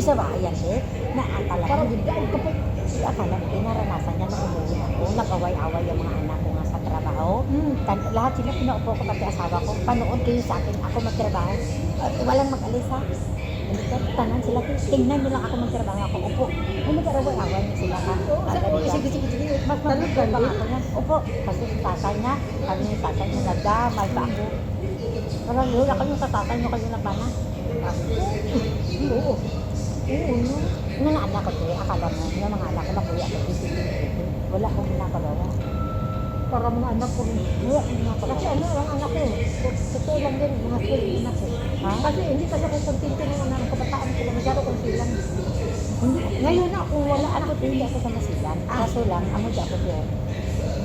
sa bayan eh, na talaga. Parang biglaan ka po. Akala ko, naranasan niya na umuwi ako. Nag-away-away yung mga anak ko nga sa trabaho. Lahat sila pinaupo ko, pati asawa ko. Panood kayo sa akin, ako magtrabaho. Walang mag-alis ha. Tanan sila, tingnan nyo lang ako magtrabaho ako. Upo. Ay, nag-away-away na sila ha. Sige. Mas mabuhay pa ako niya. Upo. Kasi yung tatay niya, sabi yung tatay niya, nagdamay pa ako. Parang yun, ako yung sa tatay niyo kayo nagbana. Oo. No? Yung mga anak ko, akala mo, yung mga anak ko na kuya ako, wala akong ginapagawa. Para mga anak ko rin. Wala akong ginapagawa. Kasi ano, ang anak ko, totoo lang din, mga school anak ko. Ha? Kasi hindi kasi ako kontento ng anak ng kabataan ko, masyado kong silang. Hindi, ngayon ako, wala ako, hindi ako sa masilan. Kaso lang, amo di ako yun.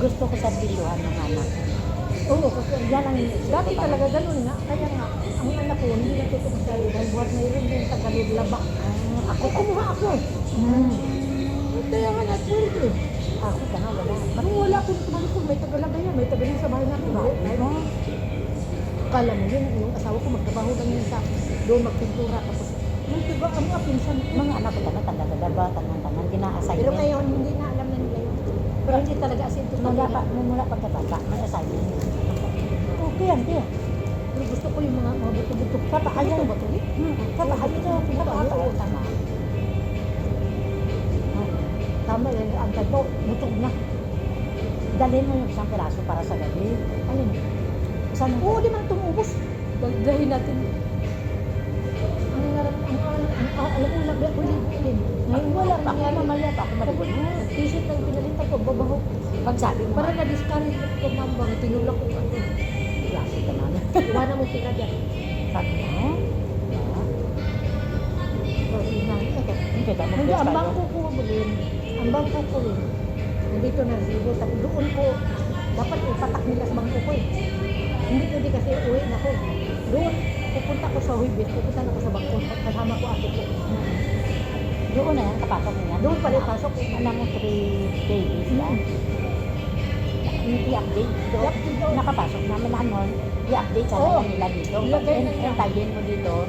Gusto ko sa biluhan ng anak ko. Oo, kasi Yan ang dati talaga ganun nga. Kaya nga, ang anak ko, hindi natutong sa dahil buhat mayroon din Tagalog labak. Ako, Kumuha ako. Kaya nga natwerte. ako ka nga, wala. Nung wala akong tumalikod, may Tagalog yan, may Tagalog sa bahay natin. Kala mo yun, yung asawa ko magtrabaho lang yun sa doon magpintura. Tapos, yung diba, ano nga, pinsan. Mga anak ko talaga, tanda-tanda, tangan-tangan, gina-assign. Pero ngayon, hindi na alam na nila yun. Pero hindi talaga as in to Mula pagkabata, may assignment. Okay yan, tiyo. Pero gusto ko yung mga buto-buto. Papaayan. Buto-buto. Papaayan ito, pinapaayan. Oo, tama. Tama yan, ang tayo, butog na. Dalhin mo yung isang piraso para sa gabi. Ayun. Saan Oo, di man tumubos. Dahil natin. Alam mo, nagbiyak ko din. Ngayon wala pa ako, mamaya pa ako Tapos, malibot. t-shirt lang pinalitan ko, babaho. Pag sabi mo, Para na-discourage ko number, tinulak ko ano. klase ka na. Iwanan mo pira dyan. Sabi mo, hindi ka Hindi, ang bangko ko rin. Ang bangko ko rin. Nandito na zero. Tapos doon ko, dapat ipatak nila sa bangko ko eh. Hindi pwede kasi uwi na ko. Doon, pupunta ko sa Huibit, pupunta na ko sa bangko. Kasama ko ate ko. doon na yan, kapasok na yan. Doon pala pasok. Alam mo, 3 days yan. I-update doon. Nakapasok namin lahat mo, i-update sana Oo. yan nila dito. Ilagay na yan. Entayin mo dito.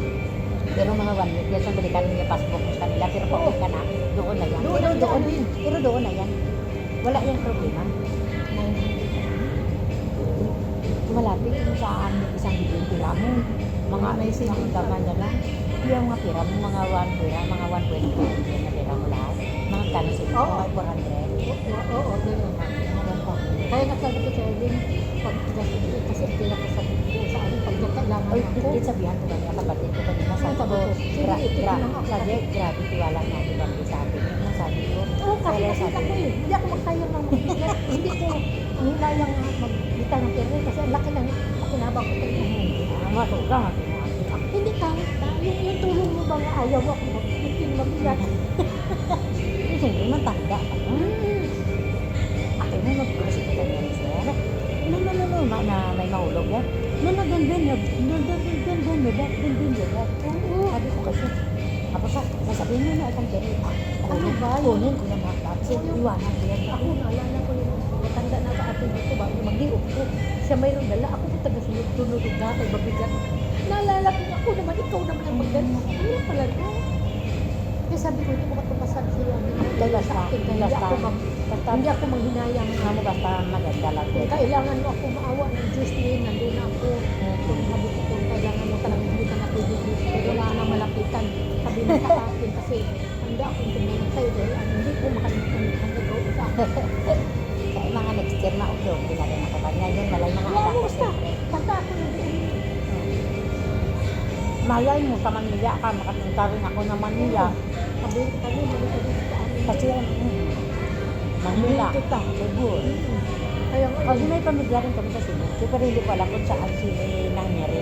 Pero mga 1 week yan, sandali kami yung passport mo sa kanila. Pero pag uwi ka na, doon na yan. Pero doon na yan. Wala yung problema. Malapit yung sa amin, isang bilyon pira mo. Mga may sinagaman na lang. Yung mga pira mo, mga 1 pira, mga 1.2 billion na pira mo lahat. Mga kano sila, Oo. 400. Oo, ganyan. Kaya nasabi ko sa Edwin, pag kasi pila ko sa ano, pag kailangan Oy, ako. dikit sabihan ko kanina, kapatid ko kanina, sabi ko, sabi, grabe tiwala natin lang sa atin. Yung sabi ko, Oo, kasi kaya nakita sabi ko eh. Hindi ako magsayang ng magbigay. Hindi ko ang hinayang magbita ng pera kasi ang laki lang. Pakinabang ko ito. masuka nga Hindi kahit na, yung tulong mo ba nga ayaw ako magbitin mabigat. siyempre matanda ka na. Ako na nag-gross ka na yan, sir. No, na may mahulog yan. Ganun. Sabi ko kasi, tapos nasabihin mo na itong pera. Ano ba? Kunin ko na mga tapos iwanan ko yan. Ako naalala ko yung matanda na sa atin dito ba, yung mag-iop ko. Siya mayroong dala, ako yung taga-sunod na kay mabigat. Naalala ko, ako naman, ikaw naman ang mag-dala. Ano pala to? Kaya sabi ko, hindi ko matupasan siya. Dala sa akin, Hindi ako manghinayang. ano basta maganda lang. Kung kailangan mo ako maawa ng Diyos din, nandun ako. Kung sabi ko, kung kailangan mo talagang hindi ka natubig dito, wala nang malapitan. Sabi mo sa akin kasi handa akong tumulong sa'yo dahil hindi ko makalimutan ang gagawin sa akin. Kaya mga next year na ulo, pinagin ako kanya. Yung malay mga Wala anak mo ko. basta, basta ako na din. Malay mo sa Manila ka, makapunta rin ako ng Manila. Sabi ko, dito sa amin. Kasi Manila, kita. Cebu. Kaya nga, Kasi may pamilya rin kami sa Cebu. Pero hindi ko alam kung saan si Nangere.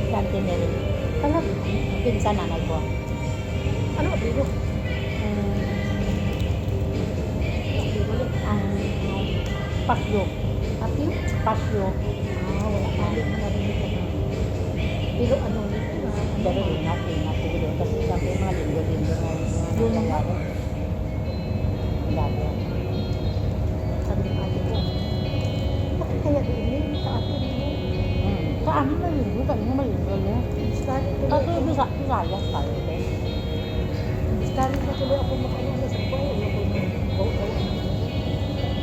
Si Auntie Mary. talaga. Pinsa nanay ko. Ano, abrigo? Ang Pasyo. Ati? Pasyo. Wala pa rin na narinig ko. Pero ano, Pero ingat. Kasi sabi mga linggo-linggo na yung nangyari. Lagi. sabi ng ate ko, bakit kaya din sa atin mo? Sa amin na linggo, kami na malinggo. Study ko Kasi Visayas tayo. Discourage na tuloy ako mag-ano sa ko. Ayoko na gawa-gawa.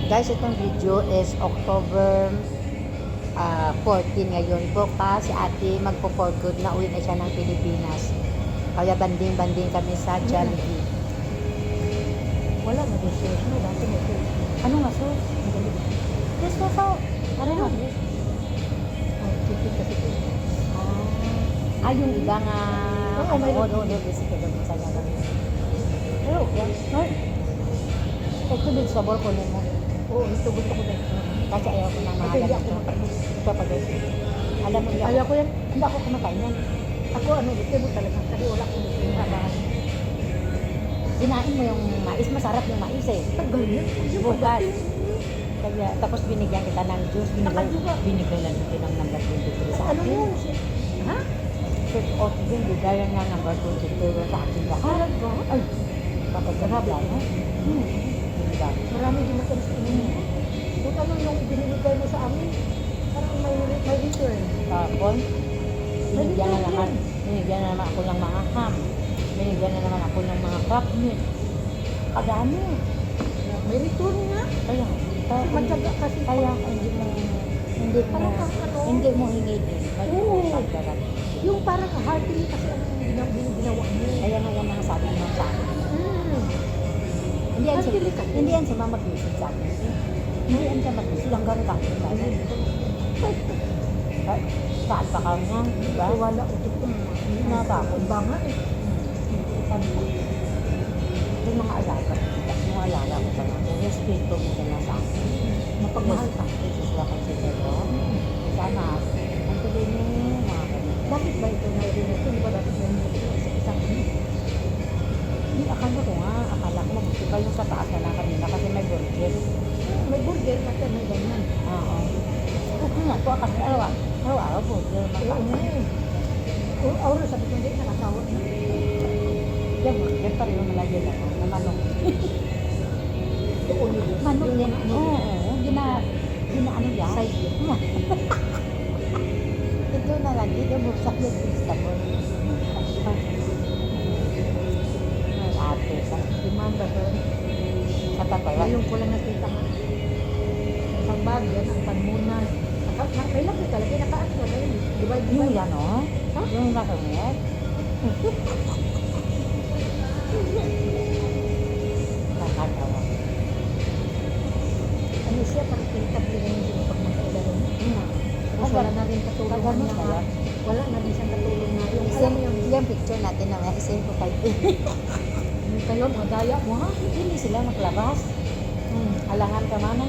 Guys, itong video is October 14 ngayon po pa. Si ate magpo-for good na uwi na siya ng Pilipinas. Kaya banding-banding kami sa Jollibee. Wala na din siya. No, dati may ko. Ano nga so? Gusto so, ano nga? Tipid kasi ko. Yung iba nga, Oo, may busy ka doon sa yaman. Pero, yan. Ito din sa ball ko mo. Oo, ito gusto ko din. Kasi ayaw ko na Kasi mahal. hindi ako makainom. Ito pa din. Alam mo, Ayaw ko yan. hindi ako kumakain yan. Ako ano, gusto mo talaga. Kasi wala akong gusto yung trabaho. Ginain mo yung mais, masarap yung mais eh. Tagal yan. Bukas. Kaya, tapos binigyan kita ng juice, Nakaduga. binigyan lang kita ng number 23 sa Ano akin. mo? Ha? Sweet oatmeal, bigayan nga number 23 sa akin lahat. Talaga? Ay, kapag lang, no? Diba? Marami din ako sa inyo. Kung ano yung binibigay mo sa amin, parang may return. Tapos, binigyan na naman, binigyan na naman ako ng mga ham. Binigyan na naman ako ng mga crab meat. Kadami. May return nga. Kaya, Kasi matyaga kasi. kaya hindi mo, Parang ano? hindi mo hingilin. May Oo. pagdarat. Yung parang heartily kasi ang ginawa mo. Kaya nga yan ang sabi mo sa akin. Hindi yan siya, Heartily kasi. hindi yan siya mag-visit sa akin. Hindi yan siya mag-visit hanggang kami. Saan pa ka nga, di ba? Wala ko ito. Na ba ako? Iba nga eh. Yung mga alaga, yung alaga ko sa mga, yung spirito mo na sa akin. Mapagmahal ka. Jesus la kasi sa'yo. Sana, ang tuloy mo, mga ganyan. Bakit ba ito na rin ito? Di ba dapat may ito sa isang ano? Hindi, akala ko mabuti pa yung sa taas na lang kanina kasi may burger. May burger kasi may ganyan. Oo. Okay nga po, kasi araw-araw burger. Oo nga eh. Auro sabi ko hindi, nakasawa na. Yung burger pa rin yung malagyan ako na manok. Doon yun. Manok Yung yan. mga ano. Oo, ginaano yan? Side yun. Ito na lang, ito buksak yung vegetable. Ay, ate, sa Demanda ba? tatapaya. Ngayon ko lang nakita nga. Isang bag yan, ang panmunan. Kailan ko talaga, nakaano na ganyan. Diba? Yung yan, oh. Ha? Yung nakangit. Nakatawa. Ano siya, parang pinitable na yung pag magkailan. Tapos wala na rin katulong Tagalog na. ba yan? Wala na din siyang katulong na. Yung alam mo yung picture natin na may isend ko kay yung kayo, mga daya mo ha? Hindi sila naglabas. Alangan ka man.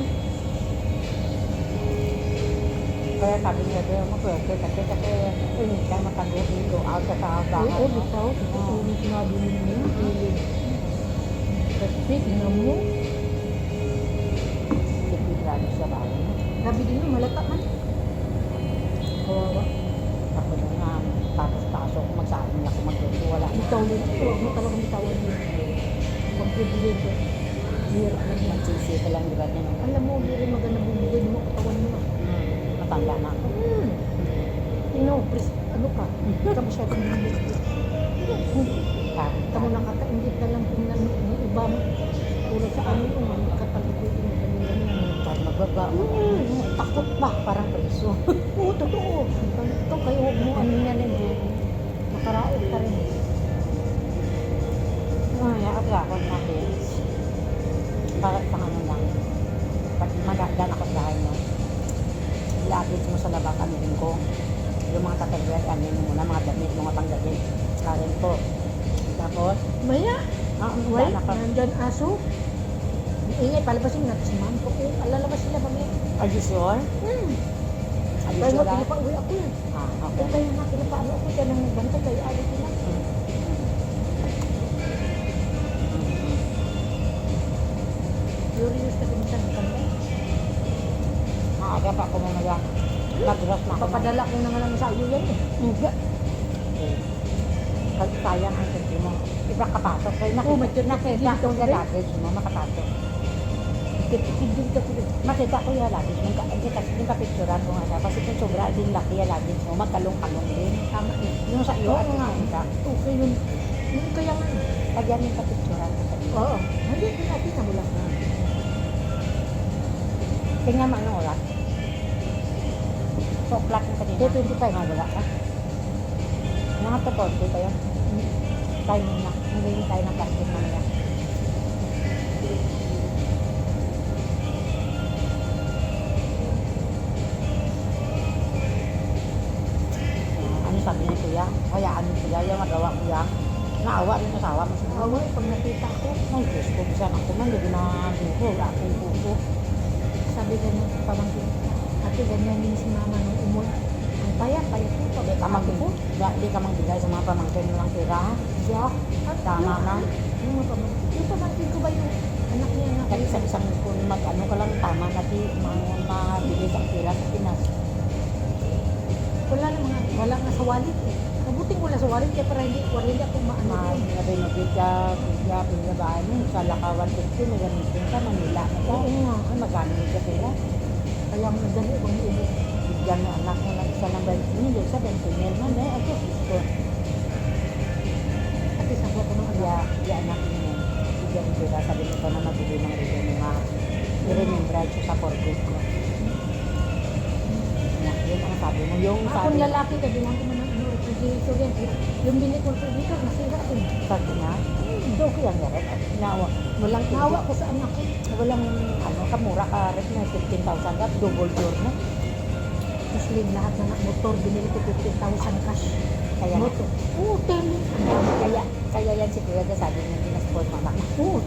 Kaya sabi niya doon, mag-worker kasi hindi ka makagulito out sa bahay. Oo, bitaw. Ito yung sinabi ninyo. Respect na mo. Hindi grabe sa bahay. Sabi din mo, malata man. Kawawa. Ako na nga, tapos-pasok, magsabi niya kung mag-worker. Wala na. Bitaw din. Huwag mo talagang bitawan yun. Huwag bibigyan ko. Hirap na yan. Magsisi ka lang, di ba? Alam mo, hindi rin maganda bumigay mo katawan mo. Matanda na ako. Ano ka? Hindi ka masyadong bumigay. Kamu nakakaingit na lang kung yung iba mo. Tulad sa amin kung ano kataligoy mo ganyan-ganyan. Kahit magbaba. Takot ba? Parang preso. Oo, totoo. Ikaw kayo huwag mo ano yan eh. Makaraot ka rin. Ay, ako natin. Para sa ano lang. Pag magandaan ako sa bahay mo, ilagit mo sa labang anuhin ko. Yung mga tatagyan, anuhin mo muna, mga damit, mga pangdamit. Karin ko. Tapos, Maya, wait, nandyan aso. Ingay, palabasin natin si ma'am ko. Alalabas sila ba ngayon? are you sure? Are you Kaya sure? nga pinapa-uwi ako yan. Okay. Kaya nga pinapaano ako dyan ang nagbantay kaya ayaw sila. Curious ka kung saan nagbantay. Maaga pa ako mamaya. Nagras na ako. Papadala ko na nga lang sa iyo yan eh. Hindi. Kasi sayang ang senti mo. Iba kapasok. Kaya Oo, may nakita ko yung luggage mo, makapasok. Hindi ka ko din. Makita ko yung luggage mo. Kasi yung kapicturan ko nga siya. Kasi kung sobra din laki yung luggage mo, magkalong-kalong din. Tama eh. Yung sa iyo, Oo at nga. yung isa. Okay yun. Kaya nga. Lagyan yung kapicturan. Oo. Hindi, natin na wala. Tingnan mo anong oras. 2 o'clock na kanina. 2:25. Wala ka. Mga 2:40 pa yun. Timing na. Hindi tayo ng plastic mamaya. Ano sabi ni Kuya? Hayaan ni Kuya, yung magawa Kuya. Naawa rin asawa mo siya. Awal, pag nakita ko, Ay, Diyos ko, bisan ako man, hindi na dugo, wala akong puso. sabi ganyan, pamangkin, ate, ganyan din si mama nung umuwi. Ang payat ko. Hindi ka hindi ka magbigay sa mga pamangkin mo ng pera, ha? Yeah. Tama na. Yung mga pamangkin. Yung pamangkin ko ba yung anak niya na? Kahit isang kung mag-ano ka lang, tama na mabilis ang pera sa Pinas. Wala nga sa wallet eh. Mabuting wala sa wallet kaya para hindi ako maano yun. Ma-renovate ka, Kuya, pinabaan mo, sa Lakawan 50, may gamitin ka, Manila ka. Oo nga. Ay, magkano yung ka pera? Kaya ang nagdali kung hindi. Bigyan mo anak mo ng isa ng 20 mil, isa 20 mil man, eh, ako, gusto. At isang ko ng Kaya, anak mo, bigyan mo pera, sabi mo pa na mabili ng rin yung mga i-remembrance sa forklift mo. Yun ang sabi mo. Yung Akong sabi, lalaki ka, bilang ko man ng refrigerator yan. Yung binili ko refrigerator, nasira din. sabi niya, okay ang yaret. Walang Nawa ko sa anak ko. walang kamura ka rin na 15,000 ka, double door na. Muslim lahat na motor, binili ko 15,000 cash. Kaya, Motor. Oo, tell kaya yan si Kuya sabi niya, hindi na support mama. Oo.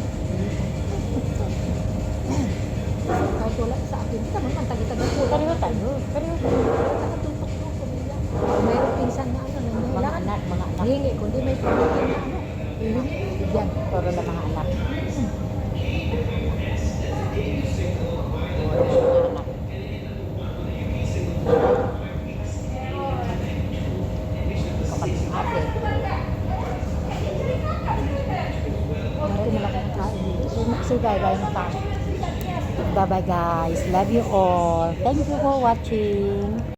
Kahit wala sa akin, hindi naman ang taga-taga ko. Pareho tayo. Nakatutok ko, pamilya. Mayroong pinsan na ano, na Mga kailangan. anak, mga anak. Hingi, kundi may pamilya na ano. Hihingi, bigyan. Puro na mga anak. Kapatid natin. Marami malaki ang kain dito. So, bye-bye na pa. Bye-bye guys. Love you all. Thank you for watching.